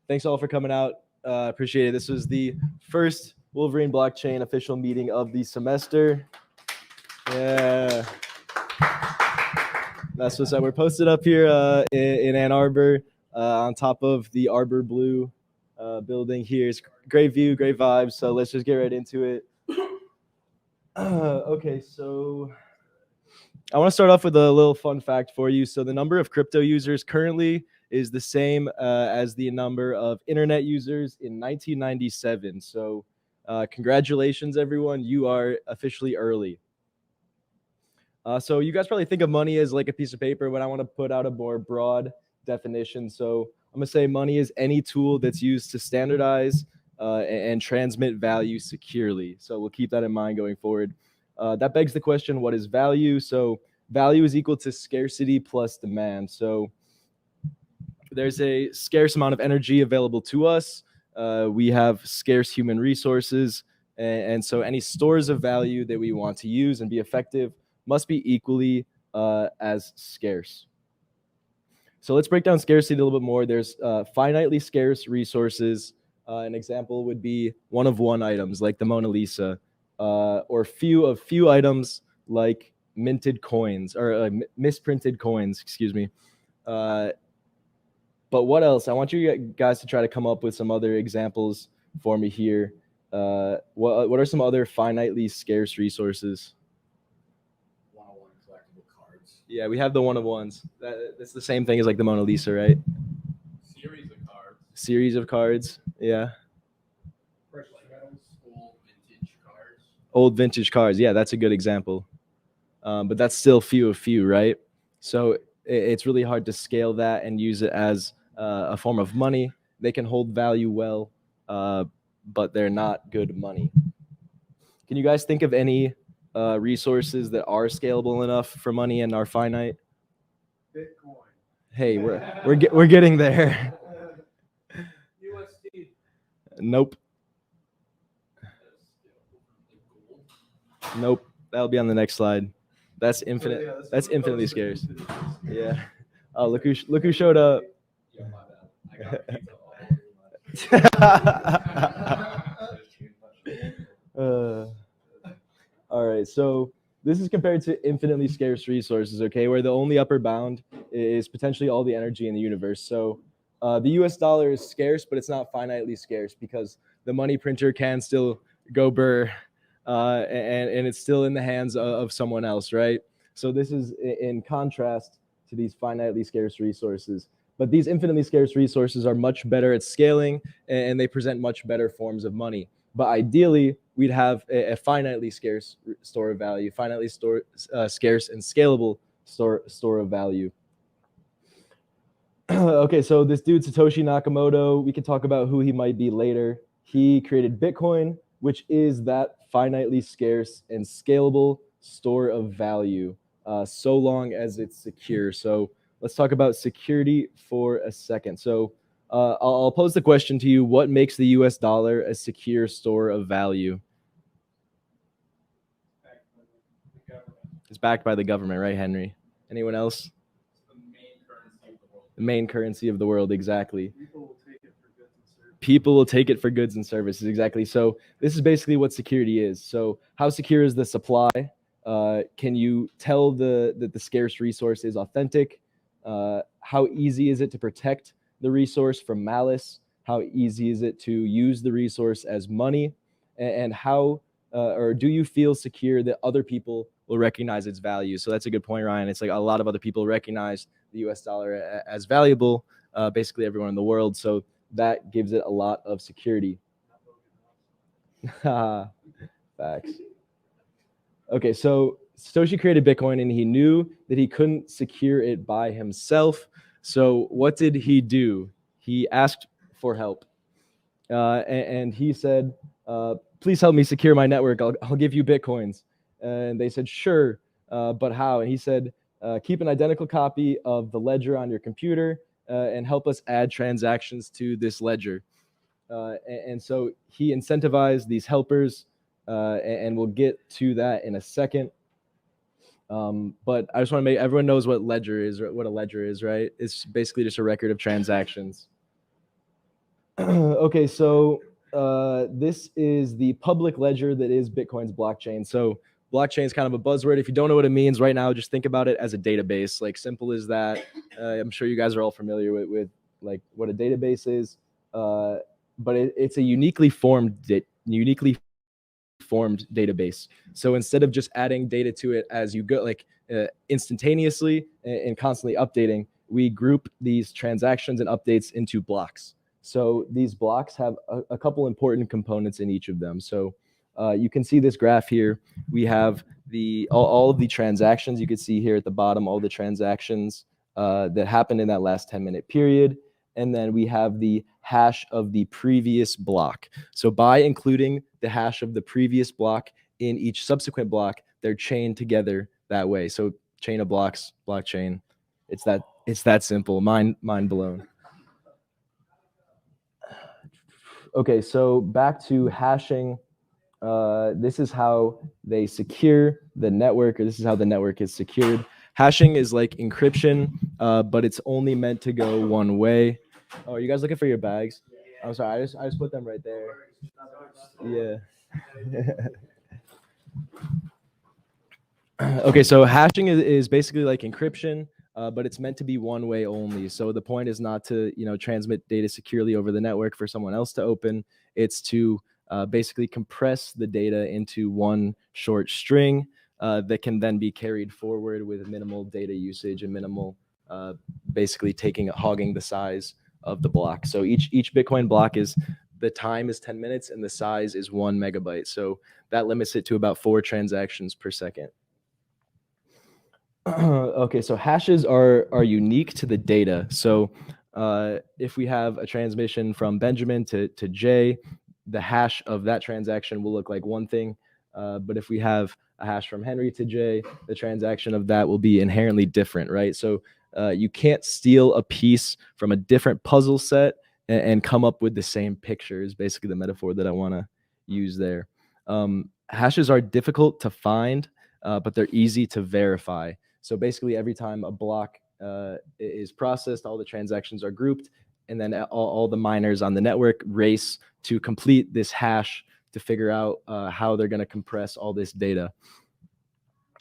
Thanks all for coming out. Appreciate it. This was the first Wolverine blockchain official meeting of the semester. Yeah. That's what's up. We're posted up here in Ann Arbor on top of the Arbor Blue building here. It's great view, great vibes. So let's just get right into it. Okay, so I want to start off with a little fun fact for you. So the number of crypto users currently is the same as the number of internet users in 1997. So congratulations, everyone. You are officially early. So you guys probably think of money as like a piece of paper, but I want to put out a more broad definition. So I'm going to say money is any tool that's used to standardize and transmit value securely. So we'll keep that in mind going forward. That begs the question, what is value? So value is equal to scarcity plus demand. So there's a scarce amount of energy available to us. We have scarce human resources. And so any stores of value that we want to use and be effective must be equally as scarce. So let's break down scarcity a little bit more. There's finitely scarce resources. An example would be one-of-one items like the Mona Lisa, or few items like minted coins or misprinted coins, excuse me. But what else? I want you guys to try to come up with some other examples for me here. What are some other finitely scarce resources? Yeah, we have the one-of-ones. That's the same thing as like the Mona Lisa, right? Series of cards. Series of cards, yeah. Precious metals, old vintage cards. Old vintage cards, yeah, that's a good example. But that's still few of few, right? So it's really hard to scale that and use it as a form of money. They can hold value well, but they're not good money. Can you guys think of any resources that are scalable enough for money and are finite? Bitcoin. Hey, we're getting there. USD. Nope. Nope. That'll be on the next slide. That's infinite. So, yeah, that's infinitely scarce. Yeah. Oh, look who showed up. Yeah, my bad. I got All right, so this is compared to infinitely scarce resources, okay, where the only upper bound is potentially all the energy in the universe. So the US dollar is scarce, but it's not finitely scarce because the money printer can still go burr, and it's still in the hands of someone else, right? So this is in contrast to these finitely scarce resources. But these infinitely scarce resources are much better at scaling, and they present much better forms of money. But ideally, we'd have a finitely scarce store of value, finitely scarce and scalable store of value. Okay, so this dude, Satoshi Nakamoto, we can talk about who he might be later. He created Bitcoin, which is that finitely scarce and scalable store of value, so long as it's secure. So let's talk about security for a second. So I'll pose the question to you. What makes the US dollar a secure store of value? It's backed by the government, right, Henry? Anyone else? The main currency of the world, exactly. People will take it for goods and services, exactly. So this is basically what security is. So how secure is the supply? Can you tell that the scarce resource is authentic? How easy is it to protect the resource from malice? How easy is it to use the resource as money? And how, or do you feel secure that other people will recognize its value? So that's a good point, Ryan. It's like a lot of other people recognize the US dollar as valuable, basically everyone in the world. So that gives it a lot of security. Facts. Okay, so Satoshi created Bitcoin and he knew that he couldn't secure it by himself. So what did he do? He asked for help. And he said, please help me secure my network. I'll give you Bitcoins. And they said, sure, but how? And he said, keep an identical copy of the ledger on your computer and help us add transactions to this ledger. And so he incentivized these helpers, and we'll get to that in a second. But I just want to make everyone knows what ledger is, what a ledger is, right? It's basically just a record of transactions. Okay, so this is the public ledger that is Bitcoin's blockchain. So blockchain is kind of a buzzword. If you don't know what it means right now, just think about it as a database. Like simple as that. I'm sure you guys are all familiar with like what a database is, but it's a uniquely formed database. So instead of just adding data to it as you go, like instantaneously and constantly updating, we group these transactions and updates into blocks. So these blocks have a couple important components in each of them. So you can see this graph here. We have all of the transactions. You can see here at the bottom all the transactions that happened in that last 10-minute period. And then we have the hash of the previous block. So by including the hash of the previous block in each subsequent block, they're chained together that way. So chain of blocks, blockchain. It's that simple. Mind blown. Okay, so back to hashing. This is how they secure the network, or this is how the network is secured. Hashing is like encryption, but it's only meant to go one way. Oh, are you guys looking for your bags? I'm sorry, I just put them right there. Yeah. Okay, so hashing is basically like encryption, but it's meant to be one way only. So the point is not to transmit data securely over the network for someone else to open. It's to basically compress the data into one short string that can then be carried forward with minimal data usage and minimal, basically hogging the size of the block. So each Bitcoin block the time is 10 minutes and the size is 1 megabyte. So that limits it to about 4 transactions per second. Okay, so hashes are unique to the data. So if we have a transmission from Benjamin to Jay, the hash of that transaction will look like one thing. But if we have a hash from Henry to Jay, the transaction of that will be inherently different, right? So you can't steal a piece from a different puzzle set and come up with the same picture is basically the metaphor that I want to use there. Hashes are difficult to find, but they're easy to verify. So basically every time a block is processed, all the transactions are grouped, and then all the miners on the network race to complete this hash to figure out how they're going to compress all this data.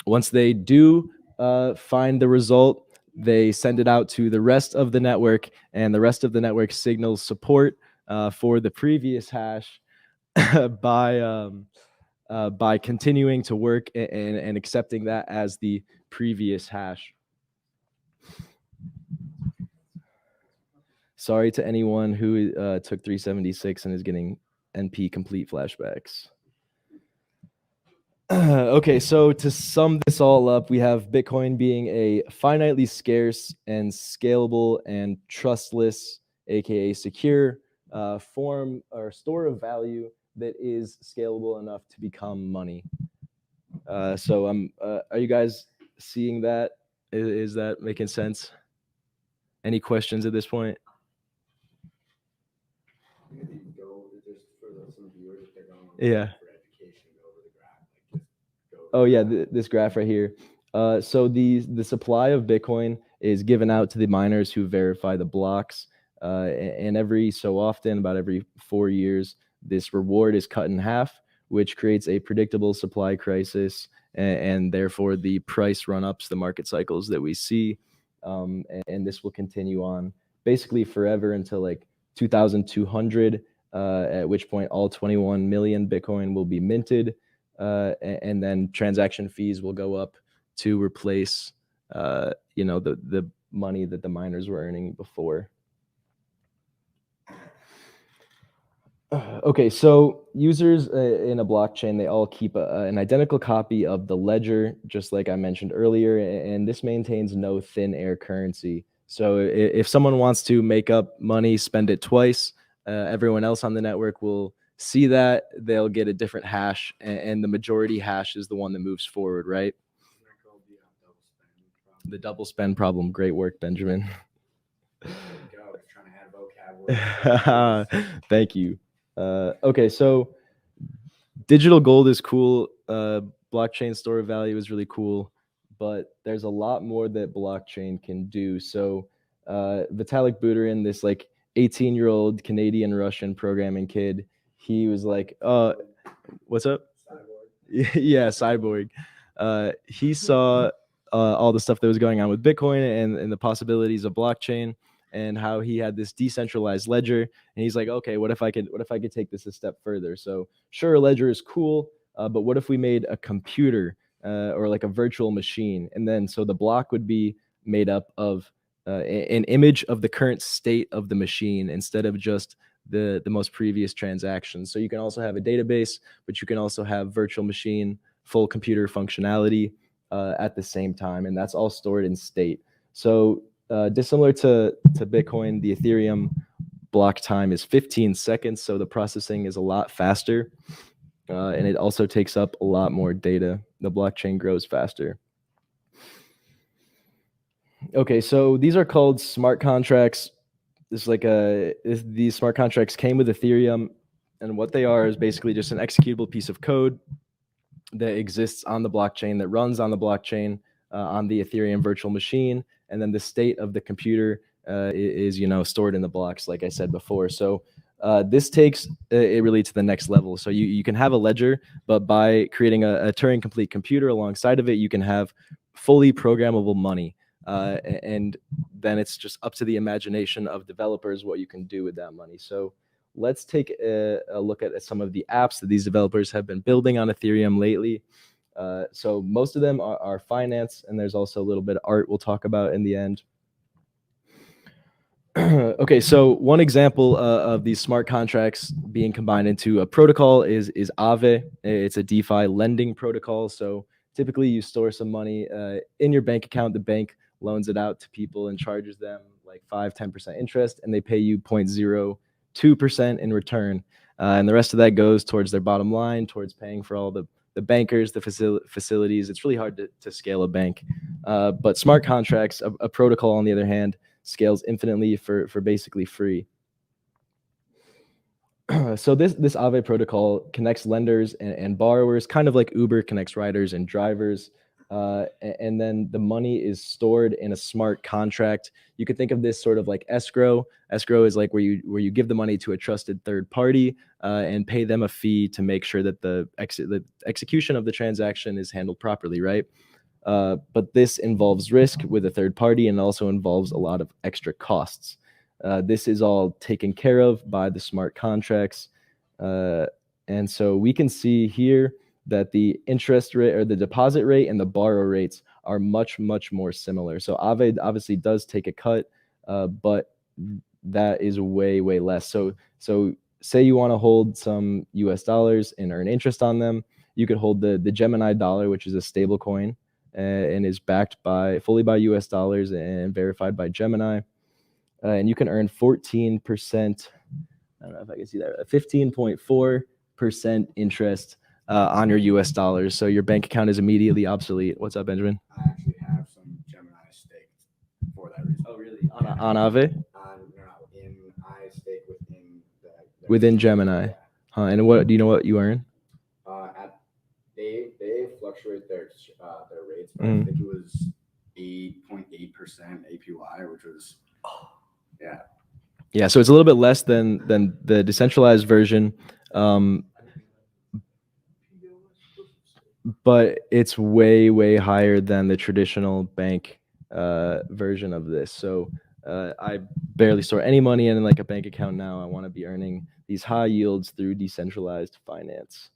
Once they do find the result, they send it out to the rest of the network, and the rest of the network signals support for the previous hash by continuing to work and accepting that as the previous hash. Sorry to anyone who took 376 and is getting NP complete flashbacks. Okay, so to sum this all up, we have Bitcoin being a finitely scarce and scalable and trustless, aka secure, form or store of value that is scalable enough to become money. So are you guys seeing that? Is that making sense? Any questions at this point? Yeah. Oh yeah, this graph right here. So the supply of Bitcoin is given out to the miners who verify the blocks, and every so often, about every 4 years, this reward is cut in half, which creates a predictable supply crisis, and therefore the price run-ups, the market cycles that we see, and this will continue on basically forever until like 2200, at which point all 21 million Bitcoin will be minted. And then transaction fees will go up to replace, the money that the miners were earning before. Okay, so users in a blockchain, they all keep an identical copy of the ledger, just like I mentioned earlier, and this maintains no thin air currency. So if someone wants to make up money, spend it twice, everyone else on the network will see that, they'll get a different hash, and the majority hash is the one that moves forward, right? The double spend problem. Great work, Benjamin. Thank you. Okay, so digital gold is cool. Blockchain store of value is really cool, but there's a lot more that blockchain can do. So Vitalik Buterin, this like 18-year-old Canadian Russian programming kid. He was like, what's up? Yeah, Cyborg. He saw all the stuff that was going on with Bitcoin and the possibilities of blockchain and how he had this decentralized ledger. And he's like, okay, what if I could take this a step further? So sure, a ledger is cool, but what if we made a computer or like a virtual machine? And then so the block would be made up of an image of the current state of the machine instead of just the most previous transactions. So you can also have a database, but you can also have virtual machine, full computer functionality at the same time, and that's all stored in state. So dissimilar to Bitcoin, the Ethereum block time is 15 seconds, so the processing is a lot faster, and it also takes up a lot more data. The blockchain grows faster. Okay, so these are called smart contracts. These smart contracts came with Ethereum, and what they are is basically just an executable piece of code that exists on the blockchain, that runs on the blockchain on the Ethereum virtual machine, and then the state of the computer is stored in the blocks, like I said before. So this takes it really to the next level. So you can have a ledger, but by creating a Turing complete computer alongside of it, you can have fully programmable money. And then it's just up to the imagination of developers what you can do with that money. So let's take a look at some of the apps that these developers have been building on Ethereum lately. So most of them are finance, and there's also a little bit of art we'll talk about in the end. Okay, so one example of these smart contracts being combined into a protocol is AAVE. It's a DeFi lending protocol. So typically you store some money in your bank account. The bank loans it out to people and charges them like 5-10% interest, and they pay you 0.02% in return. And the rest of that goes towards their bottom line, towards paying for all the bankers, the facilities. It's really hard to scale a bank. But smart contracts, a protocol on the other hand, scales infinitely for basically free. So this AAVE protocol connects lenders and borrowers, kind of like Uber connects riders and drivers. And then the money is stored in a smart contract. You could think of this sort of like escrow. Escrow is like where you give the money to a trusted third party and pay them a fee to make sure that the execution of the transaction is handled properly, right? But this involves risk with a third party and also involves a lot of extra costs. This is all taken care of by the smart contracts. And so we can see here that the interest rate or the deposit rate and the borrow rates are much, much more similar. So AAVE obviously does take a cut, but that is way, way less. So say you want to hold some US dollars and earn interest on them, you could hold the Gemini dollar, which is a stable coin and is backed fully by US dollars and verified by Gemini. And you can earn 14%, I don't know if I can see that, 15.4% interest on your US dollars. So your bank account is immediately obsolete. What's up, Benjamin? I actually have some Gemini staked for that reason. Oh, really? On AAVE? No, I stake Within Gemini. Yeah. Huh? And what do you know what you earn? They fluctuate their rates, but I think it was 8.8% APY, which was Yeah, so it's a little bit less than the decentralized version, but it's way, way higher than the traditional bank version of this. So I barely store any money in like a bank account now. I want to be earning these high yields through decentralized finance.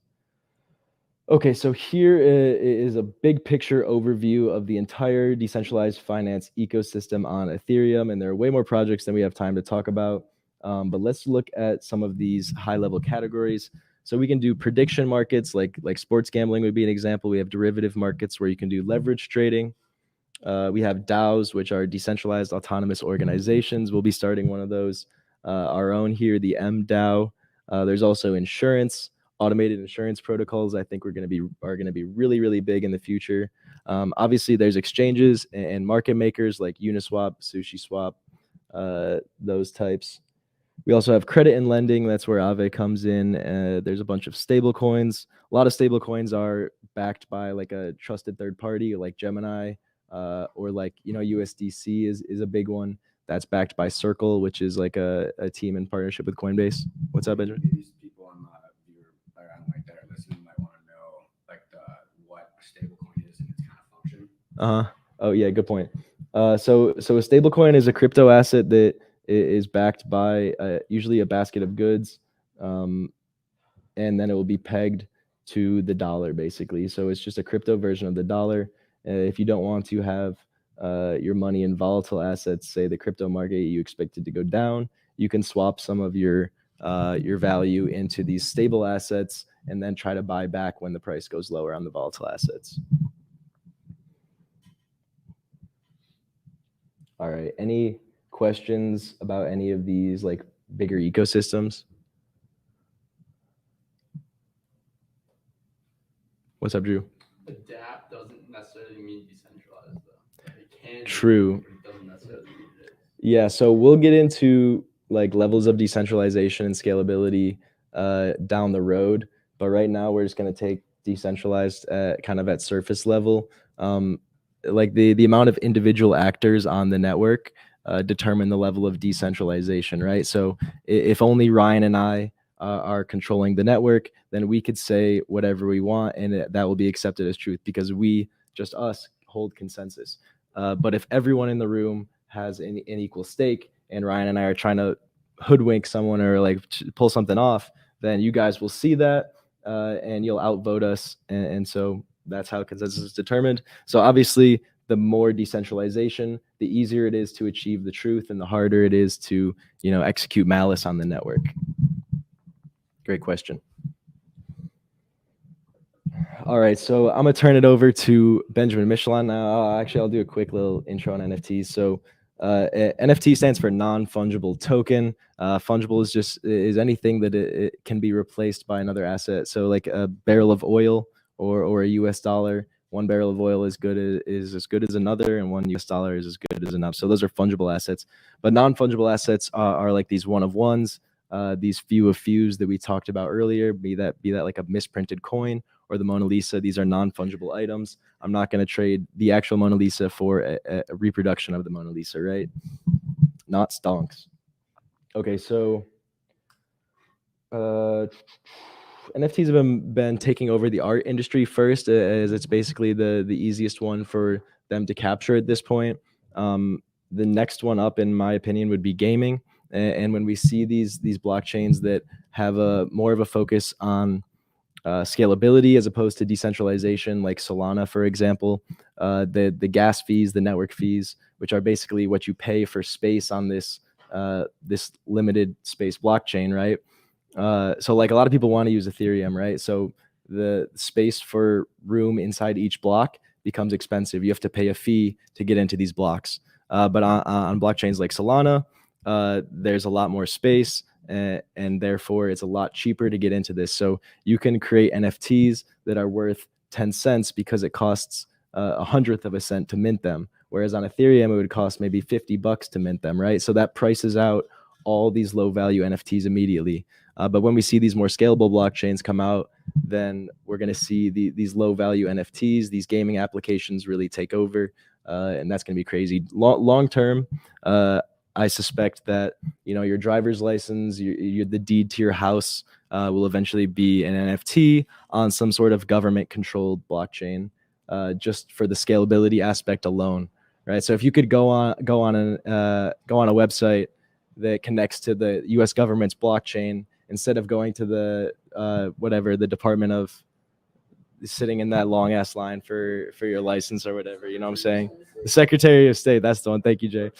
Okay, so here is a big picture overview of the entire decentralized finance ecosystem on Ethereum, and there are way more projects than we have time to talk about. But let's look at some of these high-level categories. So we can do prediction markets, like sports gambling would be an example. We have derivative markets where you can do leverage trading. We have DAOs, which are decentralized autonomous organizations. We'll be starting one of those, our own here, the MDAO. There's also insurance. Automated insurance protocols, I think are going to be really, really big in the future. Obviously, there's exchanges and market makers like Uniswap, SushiSwap, those types. We also have credit and lending. That's where AAVE comes in. There's a bunch of stable coins. A lot of stable coins are backed by like a trusted third party like Gemini or like, USDC is a big one. That's backed by Circle, which is like a team in partnership with Coinbase. What's up, Benjamin? These people on the viewer around like that are listening might want to know like what a stablecoin is and its kind of function. Oh yeah, good point. So a stablecoin is a crypto asset that is backed by usually a basket of goods, and then it will be pegged to the dollar basically. So it's just a crypto version of the dollar. If you don't want to have your money in volatile assets, say the crypto market, you expect it to go down, you can swap some of your value into these stable assets and then try to buy back when the price goes lower on the volatile assets. All right. Any questions about any of these like bigger ecosystems? What's up, Drew? Adapt doesn't necessarily mean decentralized, though. It can. True. But it doesn't necessarily mean it is. Yeah. So we'll get into like levels of decentralization and scalability down the road. But right now, we're just going to take decentralized kind of at surface level. Like the amount of individual actors on the network determine the level of decentralization, right? So if only Ryan and I are controlling the network, then we could say whatever we want and that will be accepted as truth because we, just us, hold consensus. But if everyone in the room has an equal stake and Ryan and I are trying to hoodwink someone or like pull something off, then you guys will see that and you'll outvote us. And so that's how consensus is determined. So obviously, the more decentralization, the easier it is to achieve the truth and the harder it is to, execute malice on the network. Great question. All right, so I'm gonna turn it over to Benjamin Michelin now. Actually, I'll do a quick little intro on NFTs. So NFT stands for non-fungible token. Fungible is anything that it can be replaced by another asset. So like a barrel of oil or a US dollar, one barrel of oil is as good as another, and one US dollar is as good as enough. So those are fungible assets. But non-fungible assets are like these one of ones, these few of fews that we talked about earlier, be that like a misprinted coin or the Mona Lisa. These are non-fungible items. I'm not going to trade the actual Mona Lisa for a reproduction of the Mona Lisa, right? Not stonks. Okay, so NFTs have been taking over the art industry first, as it's basically the easiest one for them to capture at this point. The next one up, in my opinion, would be gaming. And when we see these blockchains that have a more of a focus on scalability as opposed to decentralization, like Solana, for example, the gas fees, the network fees, which are basically what you pay for space on this limited space blockchain, right? So like a lot of people want to use Ethereum, right? So the space for room inside each block becomes expensive. You have to pay a fee to get into these blocks. But on blockchains like Solana, there's a lot more space. And therefore it's a lot cheaper to get into this. So you can create NFTs that are worth 10 cents because it costs a hundredth of a cent to mint them. Whereas on Ethereum, it would cost maybe $50 to mint them, right? So that prices out all these low value NFTs immediately. But when we see these more scalable blockchains come out, then we're going to see these low value NFTs, these gaming applications really take over. And that's going to be crazy. Long term, I suspect that your driver's license, the deed to your house will eventually be an NFT on some sort of government-controlled blockchain, just for the scalability aspect alone, right? So if you could go on a website that connects to the U.S. government's blockchain instead of going to the Department of sitting in that long ass line for your license or whatever, you know what I'm saying? The Secretary of State, that's the one. Thank you, Jay.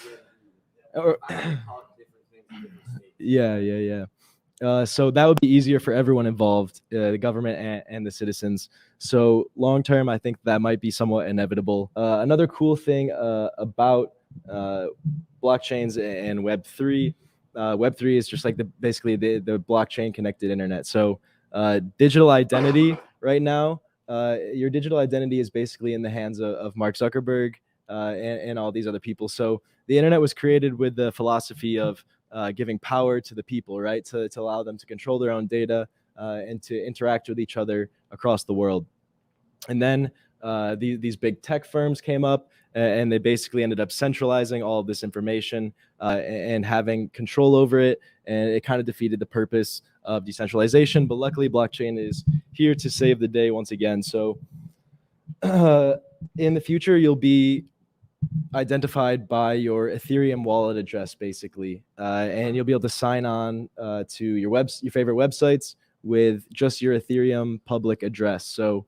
Yeah. So that would be easier for everyone involved, the government and the citizens. So long term, I think that might be somewhat inevitable. Another cool thing about blockchains and Web3. Web3 is just like basically the blockchain connected internet. So digital identity right now, your digital identity is basically in the hands of Mark Zuckerberg and all these other people. So the internet was created with the philosophy of giving power to the people, right? To allow them to control their own data and to interact with each other across the world. And then these big tech firms came up, and they basically ended up centralizing all of this information and having control over it, and it kind of defeated the purpose of decentralization. But luckily, blockchain is here to save the day once again. So in the future, you'll be identified by your Ethereum wallet address, basically, and you'll be able to sign on to your favorite websites with just your Ethereum public address. So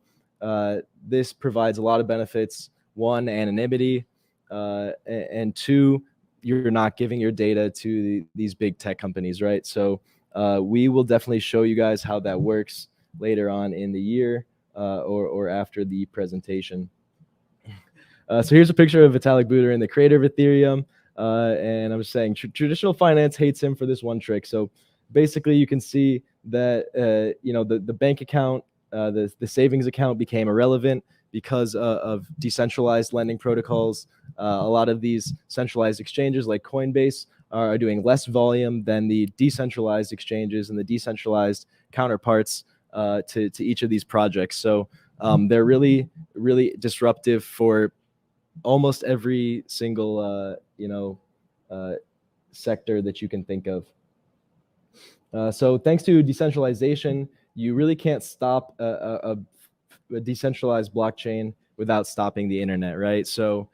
this provides a lot of benefits. One, anonymity, and two, you're not giving your data to these big tech companies, right? So we will definitely show you guys how that works later on in the year or after the presentation. So here's a picture of Vitalik Buterin, the creator of Ethereum. And I'm just saying traditional finance hates him for this one trick. So basically you can see that, the bank account, the savings account became irrelevant because of decentralized lending protocols. A lot of these centralized exchanges like Coinbase are doing less volume than the decentralized exchanges and the decentralized counterparts to each of these projects. So they're really, really disruptive for almost every single sector that you can think of. So thanks to decentralization, you really can't stop a decentralized blockchain without stopping the internet, right? So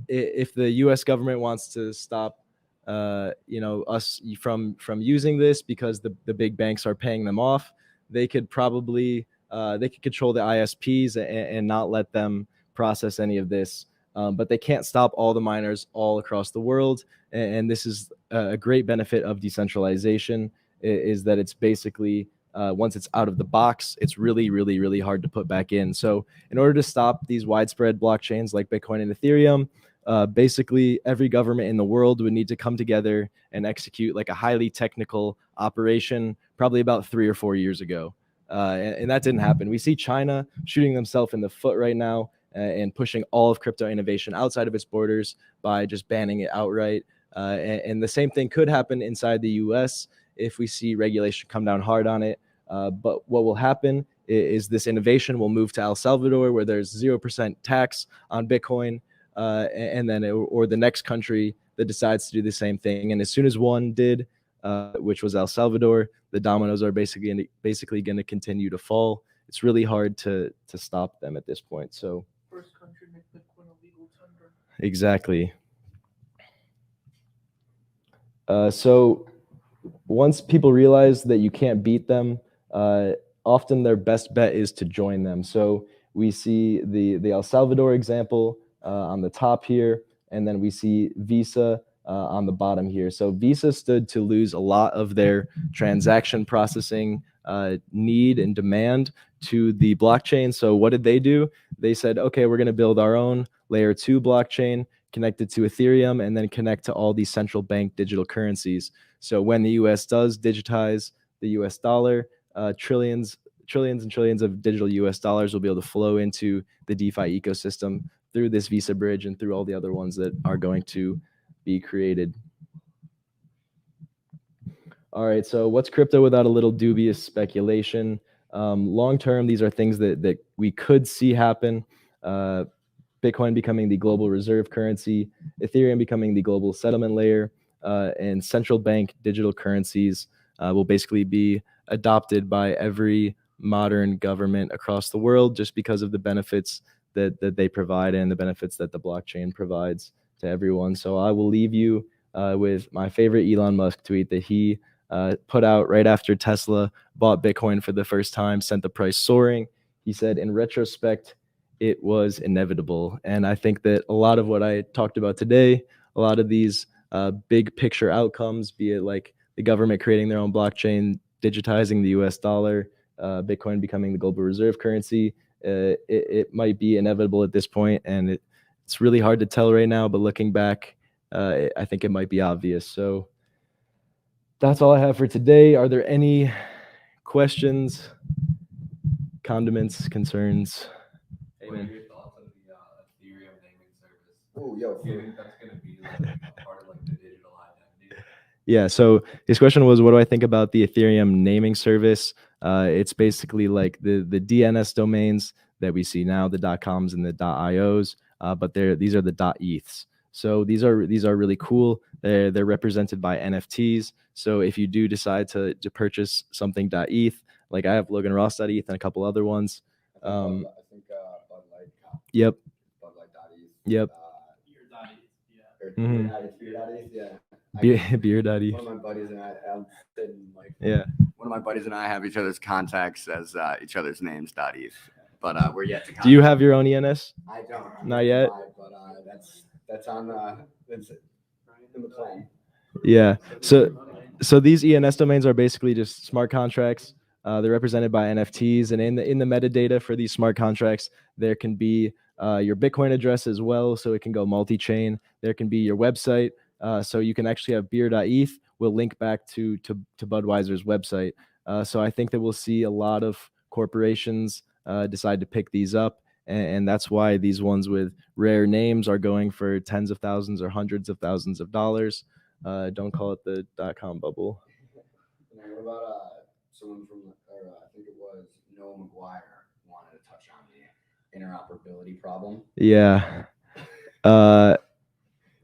if the U.S. government wants to stop us from using this because the big banks are paying them off, they could probably they could control the ISPs and not let them process any of this. But they can't stop all the miners all across the world. And this is a great benefit of decentralization, is that it's basically, once it's out of the box, it's really, really, really hard to put back in. So in order to stop these widespread blockchains like Bitcoin and Ethereum, basically every government in the world would need to come together and execute like a highly technical operation probably about 3 or 4 years ago. And that didn't happen. We see China shooting themselves in the foot right now and pushing all of crypto innovation outside of its borders by just banning it outright. And the same thing could happen inside the US if we see regulation come down hard on it. But what will happen is this innovation will move to El Salvador, where there's 0% tax on Bitcoin, and then or the next country that decides to do the same thing. And as soon as one did, which was El Salvador, the dominoes are basically going to continue to fall. It's really hard to stop them at this point. So first country make Bitcoin a legal tender. Exactly. So once people realize that you can't beat them, often their best bet is to join them. So we see the El Salvador example on the top here, and then we see Visa on the bottom here. So Visa stood to lose a lot of their transaction processing need and demand to the blockchain. So what did they do? They said, okay, we're going to build our own layer 2 blockchain connected to Ethereum and then connect to all these central bank digital currencies. So when the US does digitize the US dollar, trillions and trillions of digital US dollars will be able to flow into the DeFi ecosystem through this Visa bridge and through all the other ones that are going to be created. All right, so what's crypto without a little dubious speculation? Long term, these are things that we could see happen. Bitcoin becoming the global reserve currency, Ethereum becoming the global settlement layer, and central bank digital currencies will basically be adopted by every modern government across the world just because of the benefits that they provide and the benefits that the blockchain provides to everyone. So I will leave you with my favorite Elon Musk tweet that he put out right after Tesla bought Bitcoin for the first time, sent the price soaring. He said, in retrospect, it was inevitable. And I think that a lot of what I talked about today, a lot of these big picture outcomes, be it like the government creating their own blockchain, digitizing the US dollar, Bitcoin becoming the global reserve currency, it might be inevitable at this point, and it's really hard to tell right now, but looking back, I think it might be obvious. So that's all I have for today. Are there any questions, condiments, concerns? What are your thoughts on the Ethereum naming service? Oh, yo, Do you think that's going to be like a part of like the digital identity? Yeah, so his question was, what do I think about the Ethereum naming service? It's basically like the DNS domains that we see now, the .coms and the .ios, but these are the .eths. So these are really cool. They're represented by NFTs. So if you do decide to purchase something .eth, like I have Logan Ross .eth and a couple other ones. I think Bud Light. Yep. Bud Light.eth. Yep. Beer.eth, yeah. Beer.eth. One of my buddies and I, Yeah. one of my buddies and I have each other's contacts as each other's names.eth. But we're yet to. Do you have your own ENS? I don't. Not yet. But that's on that's in the plan. Yeah. So these ENS domains are basically just smart contracts. They're represented by NFTs, and in the metadata for these smart contracts, there can be your Bitcoin address as well, so it can go multi-chain. There can be your website, so you can actually have beer.eth will link back to Budweiser's website. So I think that we'll see a lot of corporations decide to pick these up, and that's why these ones with rare names are going for tens of thousands or hundreds of thousands of dollars. Don't call it the .com bubble. And what about someone from, I think it was Noah McGuire, wanted to touch on the interoperability problem? Yeah.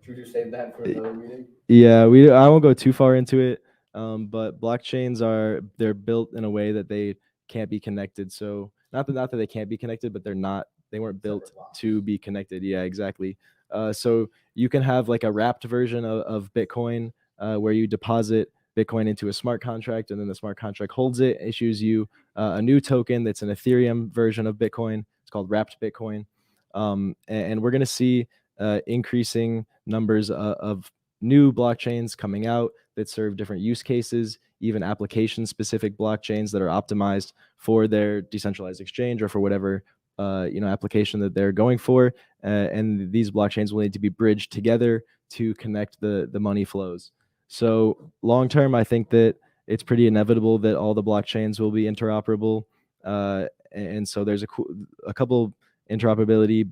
Should you save that for another meeting? Yeah, I won't go too far into it. But blockchains they're built in a way that they can't be connected. So not that they can't be connected, but they weren't built to be connected. Yeah, exactly. So you can have like a wrapped version of Bitcoin where you deposit Bitcoin into a smart contract, and then the smart contract holds it, issues you a new token that's an Ethereum version of Bitcoin. It's called wrapped Bitcoin. And we're going to see increasing numbers of new blockchains coming out that serve different use cases, even application-specific blockchains that are optimized for their decentralized exchange or for whatever application that they're going for. And these blockchains will need to be bridged together to connect the money flows. So long term, I think that it's pretty inevitable that all the blockchains will be interoperable. And so there's a couple interoperability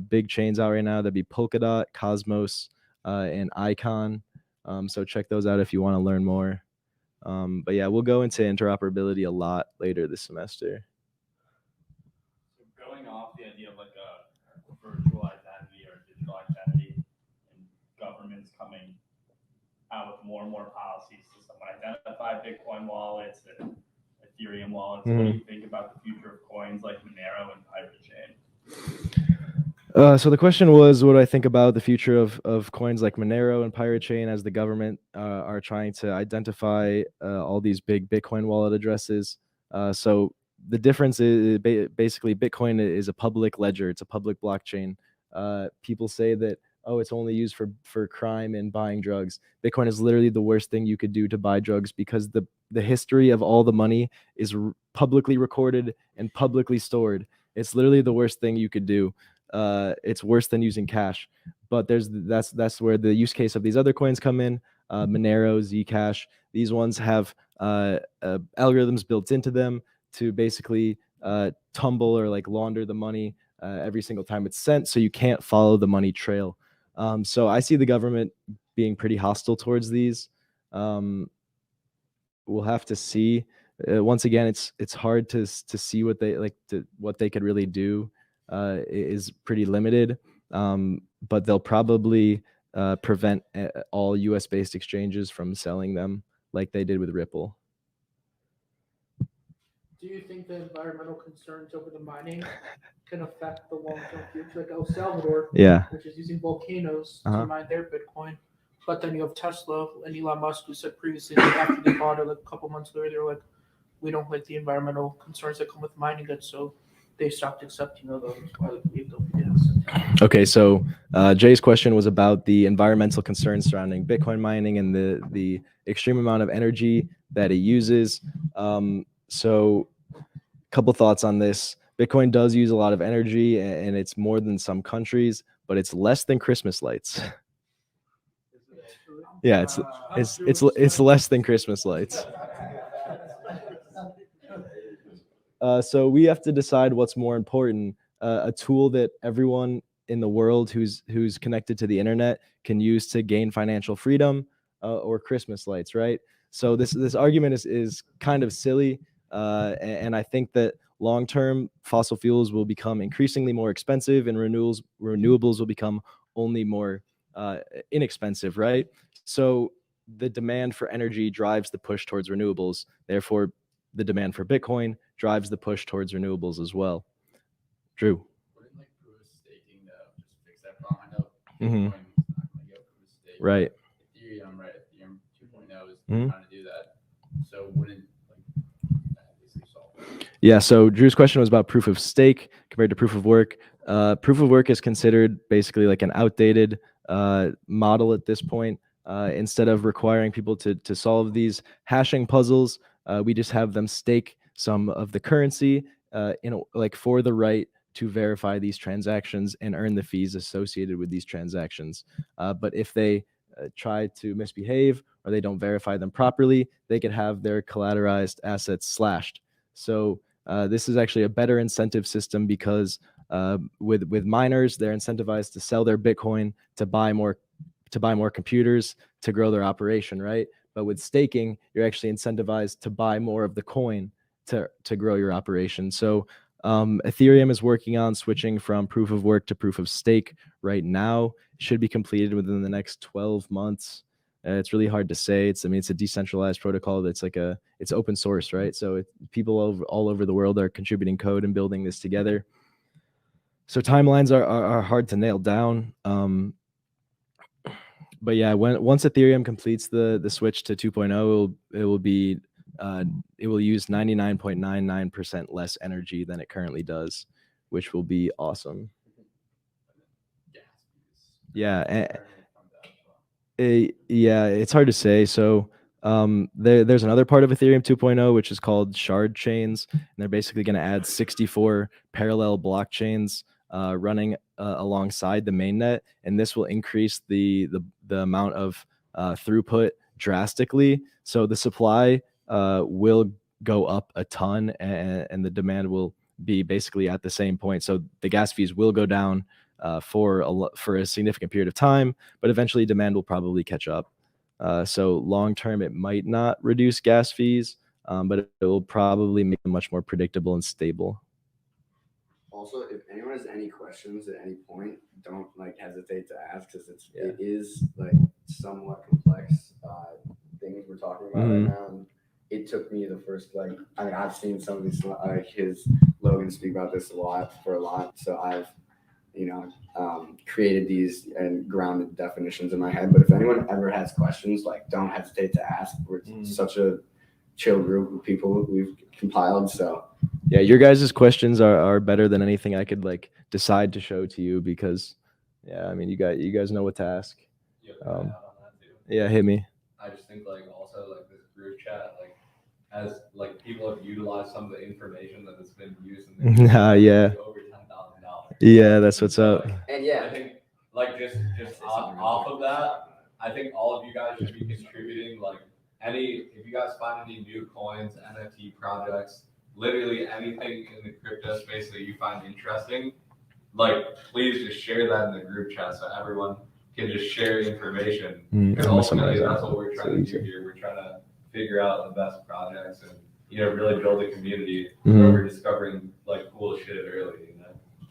big chains out right now. That'd be Polkadot, Cosmos, and Icon. So check those out if you want to learn more. But yeah, we'll go into interoperability a lot later this semester. So going off the idea of like a virtual identity or digital identity, and governments coming out with more and more policies to someone identify Bitcoin wallets and Ethereum wallets. What do you think about the future of coins like Monero and Pirate Chain? So the question was, what do I think about the future of coins like Monero and Pirate Chain as the government are trying to identify all these big Bitcoin wallet addresses? So the difference is basically Bitcoin is a public ledger. It's a public blockchain. People say that, oh, it's only used for crime and buying drugs. Bitcoin is literally the worst thing you could do to buy drugs because the history of all the money is publicly recorded and publicly stored. It's literally the worst thing you could do. It's worse than using cash. But that's where the use case of these other coins come in. Monero, Zcash. These ones have algorithms built into them to basically tumble or like launder the money every single time it's sent, so you can't follow the money trail. So I see the government being pretty hostile towards these. We'll have to see. Once again, it's hard to see what they could really do. Is pretty limited, but they'll probably prevent all US based exchanges from selling them like they did with Ripple. Do you think the environmental concerns over the mining can affect the long-term future? Like El Salvador, which is using volcanoes to mine their Bitcoin, but then you have Tesla and Elon Musk, who said previously that after they bought it, like a couple months later, they were like, we don't like the environmental concerns that come with mining it, so they stopped accepting those. Okay, so Jay's question was about the environmental concerns surrounding Bitcoin mining and the extreme amount of energy that it uses. So a couple thoughts on this. Bitcoin does use a lot of energy, and it's more than some countries, but it's less than Christmas lights. Yeah, it's less than Christmas lights. So we have to decide what's more important: a tool that everyone in the world who's connected to the internet can use to gain financial freedom, or Christmas lights, right? So this argument is kind of silly, and I think that long term, fossil fuels will become increasingly more expensive, and renewables will become only more inexpensive, right? So the demand for energy drives the push towards renewables. Therefore, the demand for Bitcoin drives the push towards renewables as well. Drew. Wouldn't like proof of staking though just fix that problem? I know Mhm. Bitcoin is not going to get proof of stake. Right. Ethereum, right? Ethereum 2.0 is Mhm. trying to do that. So wouldn't like that basically solve it? Yeah, so Drew's question was about proof of stake compared to proof of work. Proof of work is considered basically like an outdated model at this point. Instead of requiring people to solve these hashing puzzles, we just have them stake some of the currency like for the right to verify these transactions and earn the fees associated with these transactions. But if they try to misbehave or they don't verify them properly, they could have their collateralized assets slashed. So this is actually a better incentive system because with miners, they're incentivized to sell their Bitcoin to buy more computers to grow their operation, right? But with staking, you're actually incentivized to buy more of the coin to grow your operation. So Ethereum is working on switching from proof of work to proof of stake right now. It should be completed within the next 12 months. It's really hard to say. It's a decentralized protocol that's it's open source, right? So people all over the world are contributing code and building this together. So timelines are hard to nail down. But yeah, once Ethereum completes the switch to 2.0, it will use 99.99% less energy than it currently does, which will be awesome. Gas fees. Yeah, Earning from that as well. yeah, it's hard to say. So there's another part of Ethereum 2.0 which is called shard chains, and they're basically going to add 64 parallel blockchains running alongside the mainnet, and this will increase the amount of throughput drastically. So the supply will go up a ton, and the demand will be basically at the same point. So the gas fees will go down for a significant period of time, but eventually demand will probably catch up. So long term, it might not reduce gas fees, but it will probably make them much more predictable and stable. Also, if anyone has any questions at any point, don't hesitate to ask, because it is somewhat complex things we're talking about right now. And it took me the first I've seen some of these his Logan speak about this a lot, so I've created these and grounded definitions in my head. But if anyone ever has questions, don't hesitate to ask. We're such a chill group of people we've compiled. So yeah, your guys' questions are better than anything I could decide to show to you, because yeah, I mean, you guys know what to ask. Yeah, on that too. Yeah, hit me. I just think also this group chat as people have utilized some of the information that has been used in the yeah. over $10,000. Yeah, that's what's up. And I think just off of that, I think all of you guys should be contributing. If you guys find any new coins, NFT projects, literally anything in the crypto space that you find interesting, please just share that in the group chat so everyone can just share information. Because ultimately, that's what we're trying to do here. We're trying to figure out the best projects and really build a community where we're discovering cool shit early.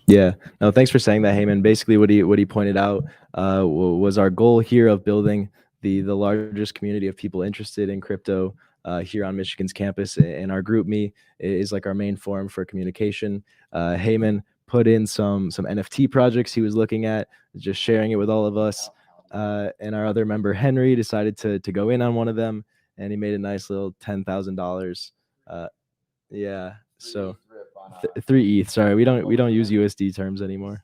Yeah, no, thanks for saying that, Heyman. Basically, what he pointed out was our goal here of building the largest community of people interested in crypto here on Michigan's campus. And our GroupMe is our main forum for communication. Heyman put in some NFT projects he was looking at, just sharing it with all of us. And our other member, Henry, decided to go in on one of them, and he made a nice little $10,000. Yeah, so 3 ETH. Sorry, we don't use USD terms anymore.